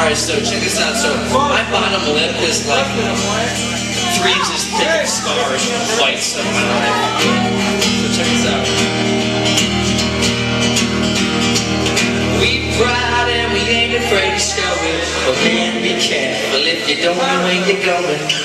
Alright, so check this out. So my bottom lip is like 3 inches thick of scars from fights of my life. So check this out. We ride and we ain't afraid to show it. But man, be careful if you don't know where you're going.